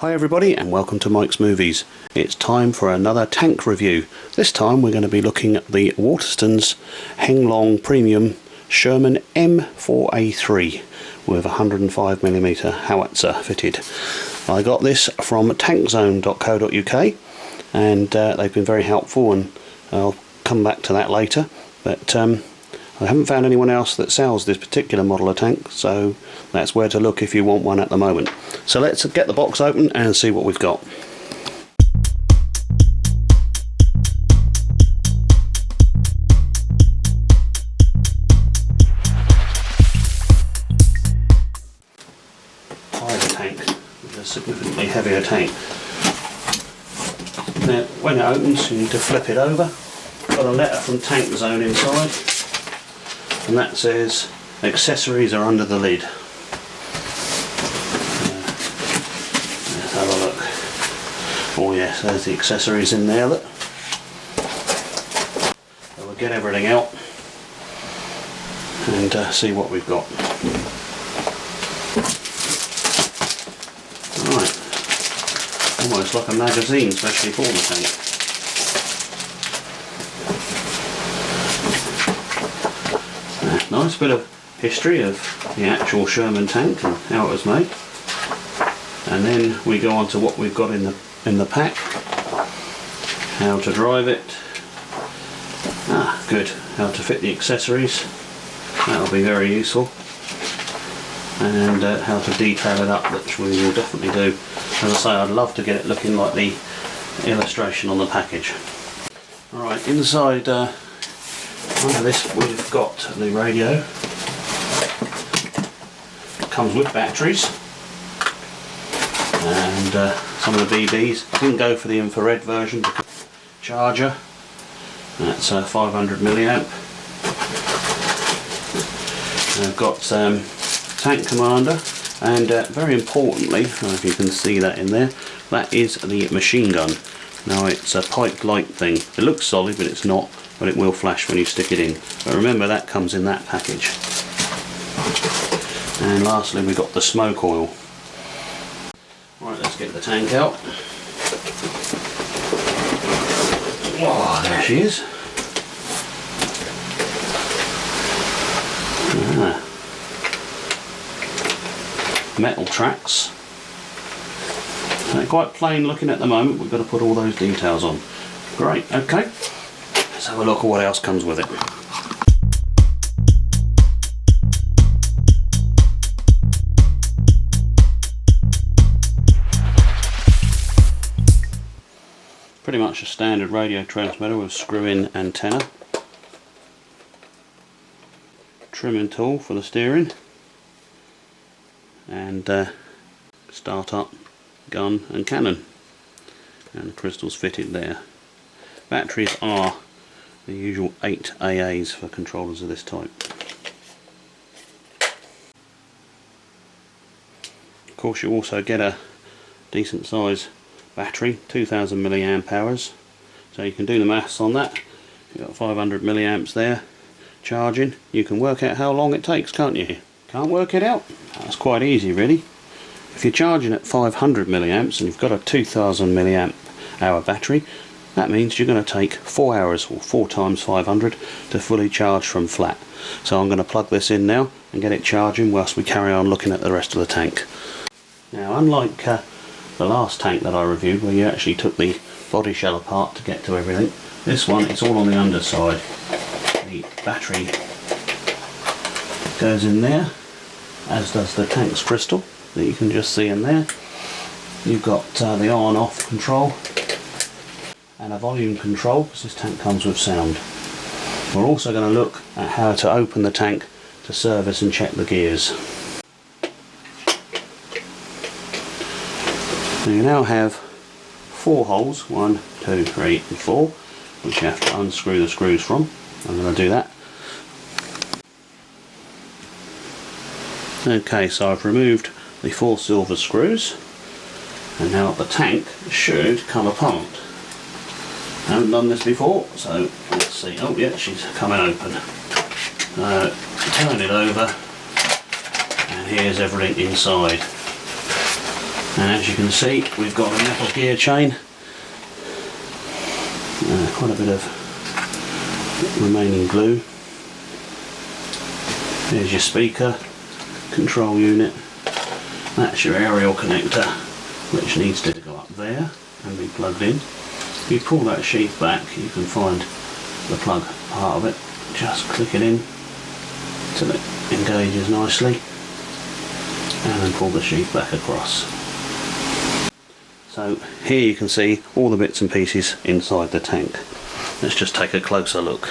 Hi everybody and welcome to Mike's Movies. It's time for another tank review. This time we're going to be looking at the Waltersons Heng Long Premium Sherman M4A3 with 105mm howitzer fitted. I got this from tankzone.co.uk and they've been very helpful, and I'll come back to that later, but I haven't found anyone else that sells this particular model of tank, so that's where to look if you want one at the moment. So let's get the box open and see what we've got. Tiger tank, with a significantly heavier tank. Now when it opens you need to flip it over. Got a letter from Tank Zone inside, and that says accessories are under the lid. Let's have a look. Oh yes, there's the accessories in there. Look. So we'll get everything out and see what we've got. Right, almost like a magazine, especially for the tank. Nice bit of history of the actual Sherman tank and how it was made, and then we go on to what we've got in the pack. How to drive it. Good. How to fit the accessories. That'll be very useful. And how to detail it up, which we will definitely do. As I say, I'd love to get it looking like the illustration on the package. Alright, inside under this we've got the radio. It comes with batteries and some of the BBs. I didn't go for the infrared version because charger. That's 500 milliamp. I've got tank commander, and very importantly, I don't know if you can see that in there, that is the machine gun. Now it's a piped light thing. It looks solid but it's not, but it will flash when you stick it in. But remember, that comes in that package. And lastly we've got the smoke oil. Right, let's get the tank out. Oh, there she is. Metal tracks. They're quite plain looking at the moment. We've got to put all those details on. Great, okay. Let's have a look at what else comes with it. Pretty much a standard radio transmitter with screw-in antenna. Trimming tool for the steering. And start-up gun and cannon. And the crystals fitted there. Batteries are the usual 8 AAs for controllers of this type. Of course you also get a decent size battery, 2000 milliamp hours, so you can do the maths on that. You've got 500 milliamps there charging. You can work out how long it takes, can't you? Can't work it out? That's quite easy really. If you're charging at 500 milliamps and you've got a 2000 milliamp hour battery, that means you're going to take 4 hours, or 4 times 500, to fully charge from flat. So I'm going to plug this in now and get it charging whilst we carry on looking at the rest of the tank. Now, unlike the last tank that I reviewed, where you actually took the body shell apart to get to everything, this one, it's all on the underside. The battery goes in there, as does the tank's crystal that you can just see in there. You've got the on off control and a volume control, because this tank comes with sound. We're also going to look at how to open the tank to service and check the gears. So you now have 4 holes, 1, 2, 3 and 4, which you have to unscrew the screws from. I'm going to do that. Okay, so I've removed the 4 silver screws, and now the tank should come apart. I haven't done this before, so let's see. Oh yeah, she's coming open. Turn it over, and here's everything inside. And as you can see, we've got a metal gear chain, quite a bit of remaining glue. There's your speaker, control unit, that's your aerial connector, which needs to go up there and be plugged in. If you pull that sheath back, you can find the plug part of it. Just click it in till it engages nicely, and then pull the sheath back across. So here you can see all the bits and pieces inside the tank. Let's just take a closer look.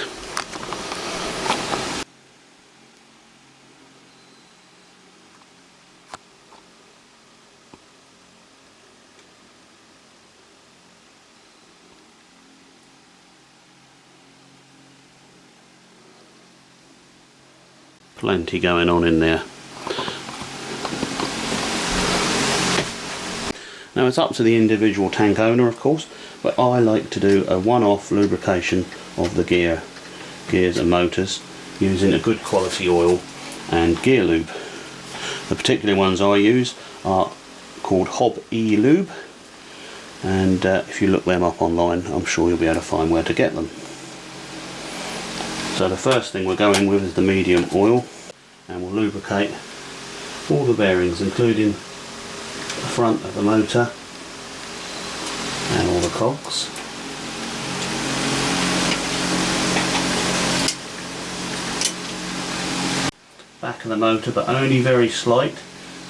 Plenty going on in there. Now it's up to the individual tank owner, of course, but I like to do a one-off lubrication of the gears and motors using a good quality oil and gear lube. The particular ones I use are called Hob E Lube, and if you look them up online, I'm sure you'll be able to find where to get them. So the first thing we're going with is the medium oil, and we'll lubricate all the bearings, including the front of the motor and all the cogs. Back of the motor, but only very slight,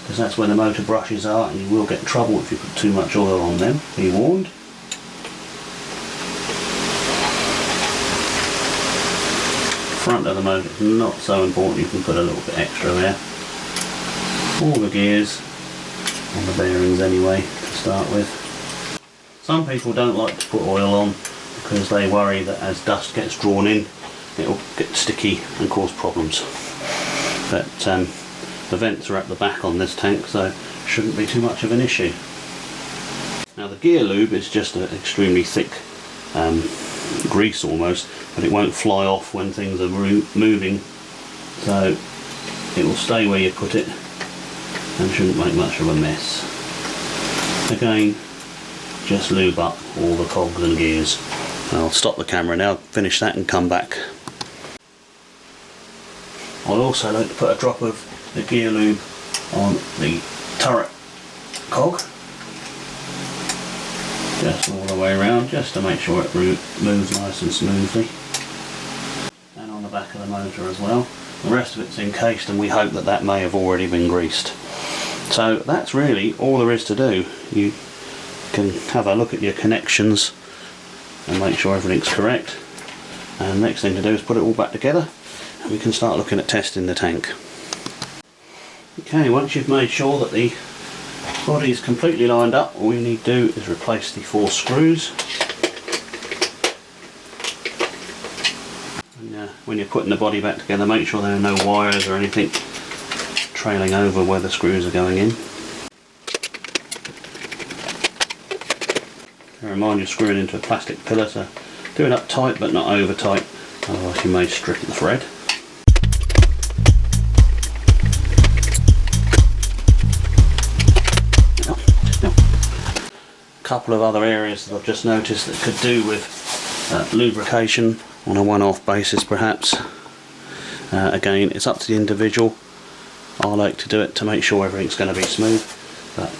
because that's where the motor brushes are, and you will get trouble if you put too much oil on them, be warned. Front of the motor is not so important, you can put a little bit extra there. All the gears on the bearings anyway to start with. Some people don't like to put oil on because they worry that as dust gets drawn in it will get sticky and cause problems. But the vents are at the back on this tank, so shouldn't be too much of an issue. Now the gear lube is just an extremely thick grease almost, but it won't fly off when things are moving, so it will stay where you put it and shouldn't make much of a mess. Again, just lube up all the cogs and gears. I'll stop the camera now, finish that and come back. I'd also like to put a drop of the gear lube on the turret cog, just all the way around, just to make sure it moves nice and smoothly, and on the back of the motor as well. The rest of it's encased, and we hope that that may have already been greased. So that's really all there is to do. You can have a look at your connections and make sure everything's correct, and the next thing to do is put it all back together and we can start looking at testing the tank. Okay, once you've made sure that the body is completely lined up, all you need to do is replace the 4 screws. And, when you're putting the body back together, make sure there are no wires or anything trailing over where the screws are going in. Bear in mind you're screwing into a plastic pillar, so do it up tight but not over tight, otherwise you may strip the thread. Couple of other areas that I've just noticed that could do with lubrication on a one-off basis perhaps. Again, it's up to the individual. I like to do it to make sure everything's going to be smooth, but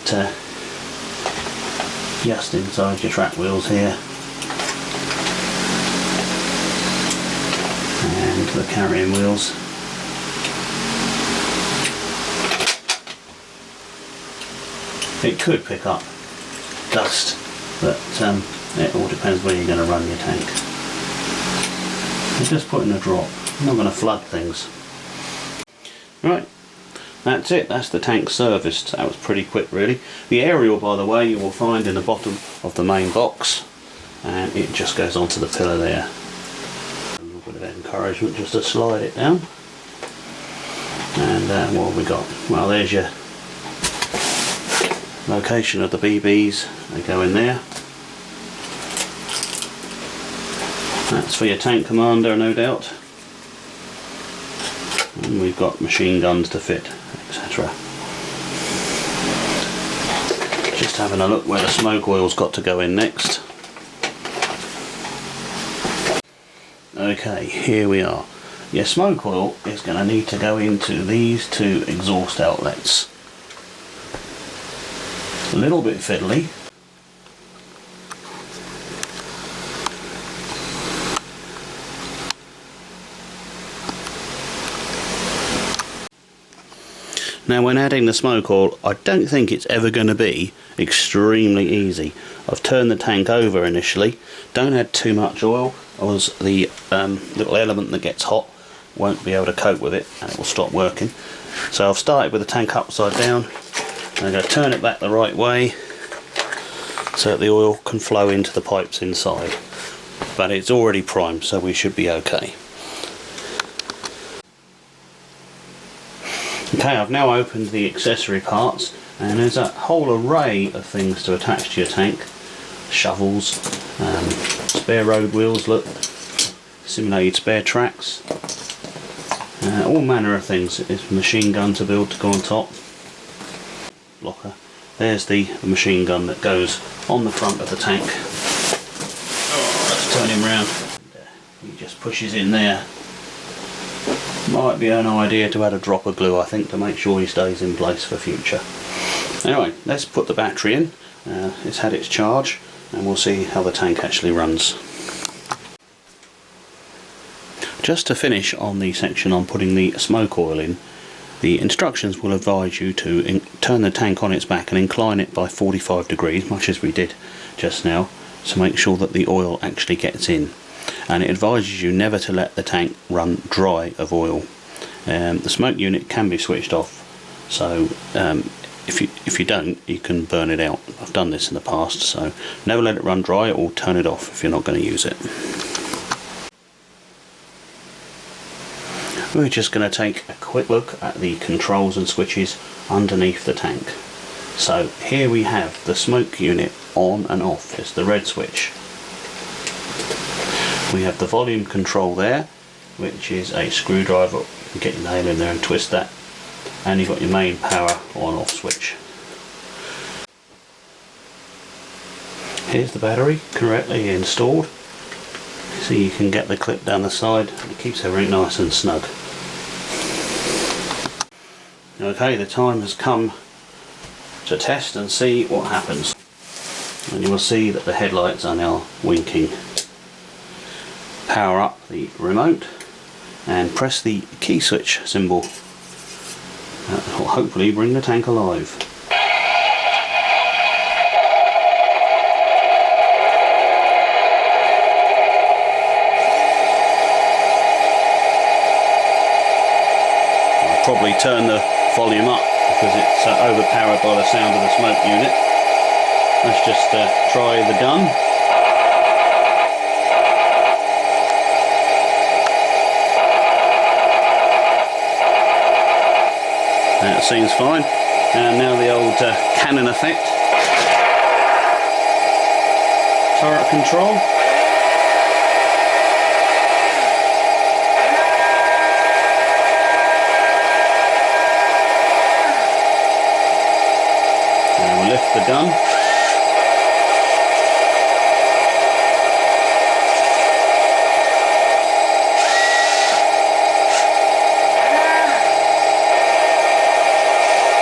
just inside your track wheels here and the carrying wheels. It could pick up dust, but it all depends where you're going to run your tank. You're just putting a drop, you're not going to flood things. Right, that's it, that's the tank serviced. That was pretty quick really. The aerial, by the way, you will find in the bottom of the main box, and it just goes onto the pillar there. A little bit of encouragement just to slide it down. And what have we got? Well, there's your location of the BBs, they go in there. That's for your tank commander, no doubt. And we've got machine guns to fit, etc. Just having a look where the smoke oil's got to go in next. Okay, here we are. Your smoke oil is going to need to go into these two exhaust outlets. A little bit fiddly. Now when adding the smoke oil, I don't think it's ever going to be extremely easy. I've turned the tank over initially. Don't add too much oil, or the little element that gets hot won't be able to cope with it and it will stop working. So I've started with the tank upside down. I'm going to turn it back the right way so that the oil can flow into the pipes inside. But it's already primed, so we should be okay. Okay, I've now opened the accessory parts, and there's a whole array of things to attach to your tank. Shovels, spare road wheels, look, simulated spare tracks, all manner of things. It's a machine gun to build to go on top. Blocker. There's the machine gun that goes on the front of the tank. Oh, let's turn him round. He just pushes in there. Might be an idea to add a drop of glue, I think, to make sure he stays in place for future. Anyway, let's put the battery in. It's had its charge, and we'll see how the tank actually runs. Just to finish on the section on putting the smoke oil in, the instructions will advise you to turn the tank on its back and incline it by 45 degrees, much as we did just now, to make sure that the oil actually gets in. And it advises you never to let the tank run dry of oil. The smoke unit can be switched off, so if you don't, you can burn it out. I've done this in the past, so never let it run dry or turn it off if you're not going to use it. We're just going to take a quick look at the controls and switches underneath the tank. So here we have the smoke unit on and off. It's the red switch. We have the volume control there, which is a screwdriver. You can get your nail in there and twist that, and you've got your main power on off switch. Here's the battery correctly installed. So you can get the clip down the side, and it keeps everything nice and snug. Okay, the time has come to test and see what happens. And you will see that the headlights are now winking. Power up the remote and press the key switch symbol. That will hopefully bring the tank alive. I'll probably turn the volume up because it's overpowered by the sound of the smoke unit. Let's just try the gun. That seems fine. And now the old cannon effect. Turret control. And we'll lift the gun.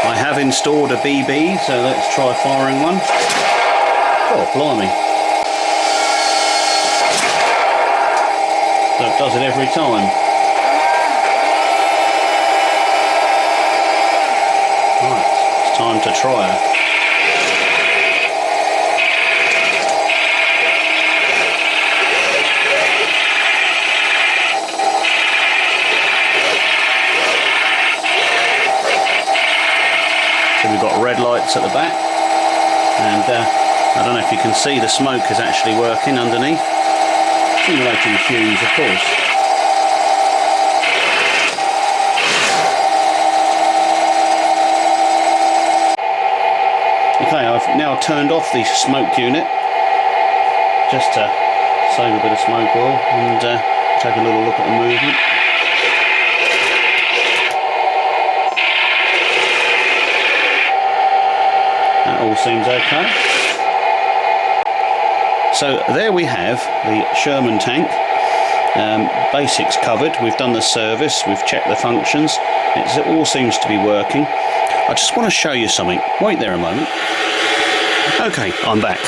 I have installed a BB, so let's try firing one. Oh, blimey. So it does it every time. Right, it's time to try it. So we've got red lights at the back, and I don't know if you can see the smoke is actually working underneath. Simulating fumes, of course. Okay, I've now turned off the smoke unit just to save a bit of smoke oil and take a little look at the movement. That all all seems okay. So there we have the Sherman tank. Basics covered. We've done the service, we've checked the functions. It all seems to be working. I just want to show you something. Wait there a moment. Okay, I'm back.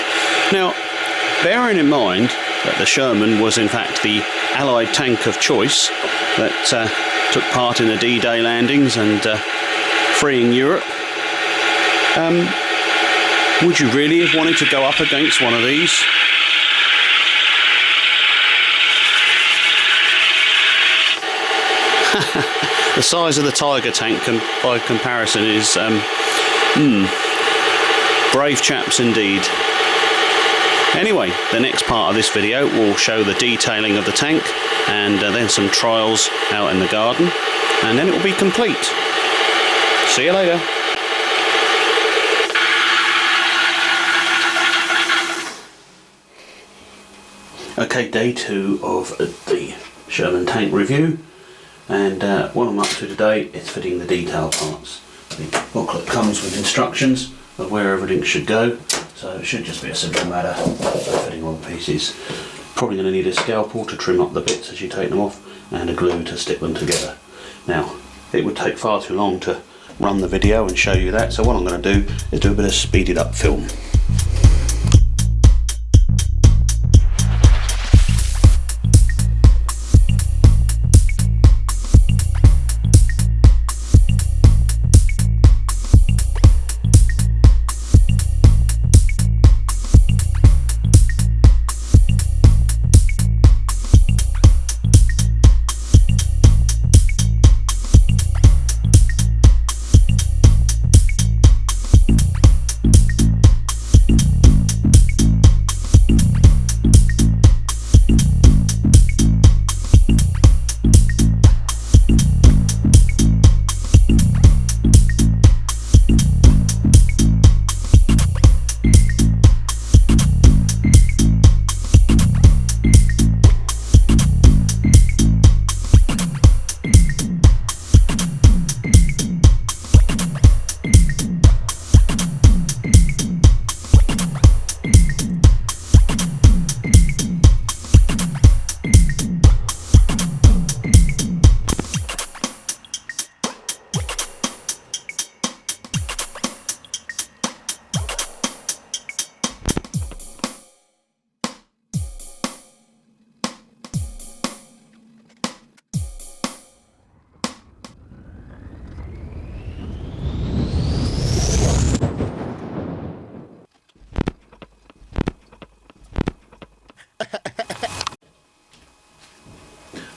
Now, bearing in mind that the Sherman was in fact the Allied tank of choice that took part in the D-Day landings and freeing Europe, would you really have wanted to go up against one of these? The size of the Tiger tank by comparison is brave chaps indeed. Anyway, the next part of this video will show the detailing of the tank and then some trials out in the garden, and then it will be complete. See you later. Okay, day 2 of the Sherman tank review, and what I'm up to today is fitting the detail parts. The booklet comes with instructions of where everything should go, so it should just be a simple matter of fitting all the pieces. Probably going to need a scalpel to trim up the bits as you take them off, and a glue to stick them together. Now, it would take far too long to run the video and show you that, so what I'm going to do is do a bit of speeded up film.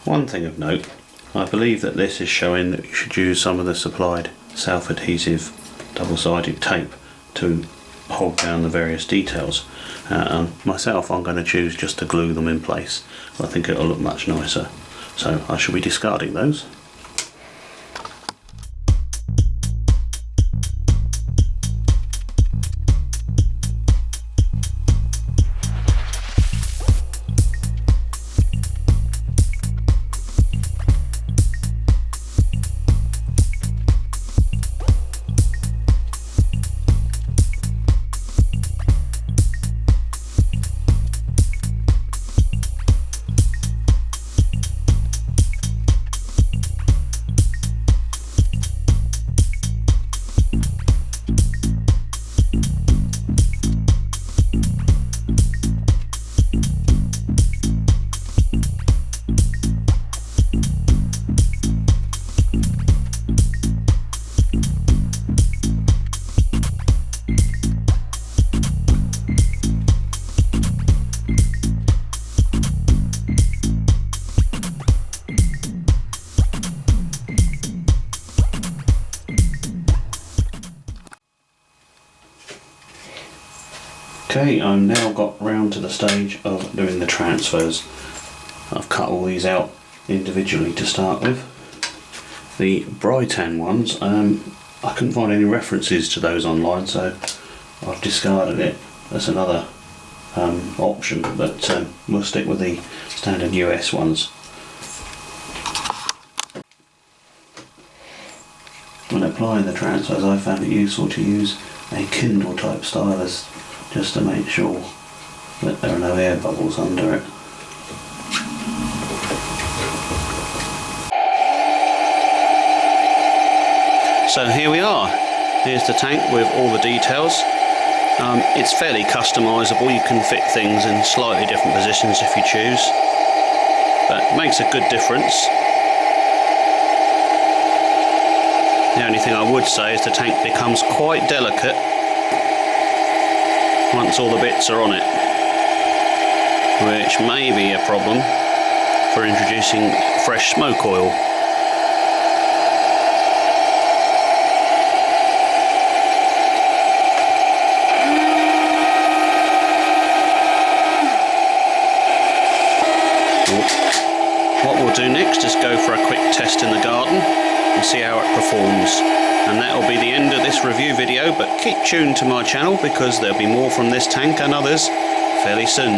One thing of note, I believe that this is showing that you should use some of the supplied self-adhesive double-sided tape to hold down the various details. Myself, I'm going to choose just to glue them in place. I think it'll look much nicer, so I shall be discarding those. Okay, I've now got round to the stage of doing the transfers. I've cut all these out individually to start with. The Britan ones, I couldn't find any references to those online, so I've discarded it. That's another option, but we'll stick with the standard US ones. When applying the transfers, I found it useful to use a Kindle type stylus just to make sure that there are no air bubbles under it. So here we are. Here's the tank with all the details. It's fairly customisable. You can fit things in slightly different positions if you choose, but it makes a good difference. The only thing I would say is the tank becomes quite delicate once all the bits are on it, which may be a problem for introducing fresh smoke oil. What we'll do next is go for a quick test in the garden and see how it performs. And that will be the end of this review video, but keep tuned to my channel because there'll be more from this tank and others fairly soon.